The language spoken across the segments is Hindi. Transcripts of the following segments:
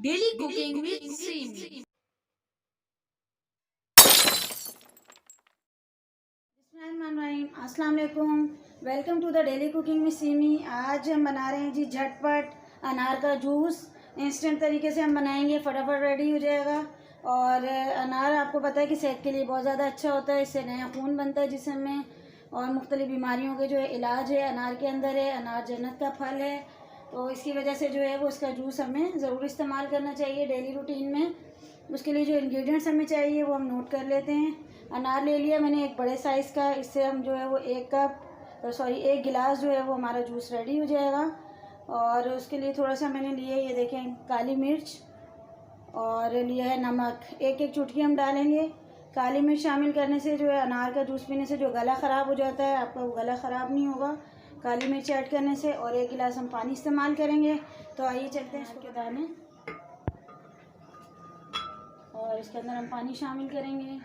Daily cooking with Seemi. अस्सलाम वालेकुम, welcome to the daily cooking with Seemi. आज हम बना रहे हैं जी झटपट अनार का जूस। इंस्टेंट तरीके से हम बनाएंगे, फटाफट रेडी हो जाएगा। और अनार आपको पता है कि सेहत के लिए बहुत ज़्यादा अच्छा होता है, इससे नया खून बनता है जिस्म में, और मुख्तलिफ बीमारियों के जो है इलाज है अनार के अंदर है। अनार जन्नत का फल है, तो इसकी वजह से जो है वो इसका जूस हमें ज़रूर इस्तेमाल करना चाहिए डेली रूटीन में। उसके लिए जो इंग्रेडिएंट्स हमें चाहिए वो हम नोट कर लेते हैं। अनार ले लिया मैंने एक बड़े साइज़ का, इससे हम जो है वो एक गिलास जो है वो हमारा जूस रेडी हो जाएगा। और उसके लिए थोड़ा सा मैंने लिए, ये देखें, काली मिर्च, और लिया है नमक, एक एक चुटकी हम डालेंगे। काली मिर्च शामिल करने से जो है अनार का जूस पीने से जो गला ख़राब हो जाता है, आपका वो गला ख़राब नहीं होगा काली मिर्च ऐड करने से। और एक गिलास हम पानी इस्तेमाल करेंगे। तो आइए चलते हैं इसके दाने, और इसके अंदर हम पानी शामिल करेंगे।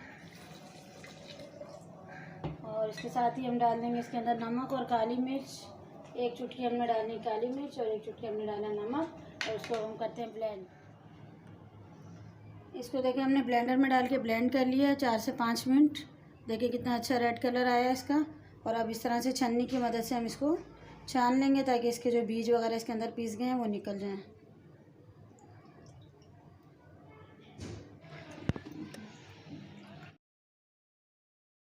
और इसके साथ ही हम डाल देंगे इसके अंदर नमक और काली मिर्च। एक चुटकी हमने डालनी काली मिर्च और एक चुटकी हमने डाला नमक, और उसको हम करते हैं ब्लेंड। इसको देखिए हमने ब्लेंडर में डाल के ब्लेंड कर लिया 4 से 5 मिनट। देखिए कितना अच्छा रेड कलर आया है इसका। और अब इस तरह से छन्नी की मदद से हम इसको छान लेंगे ताकि इसके जो बीज वगैरह इसके अंदर पीस गए हैं वो निकल जाएं।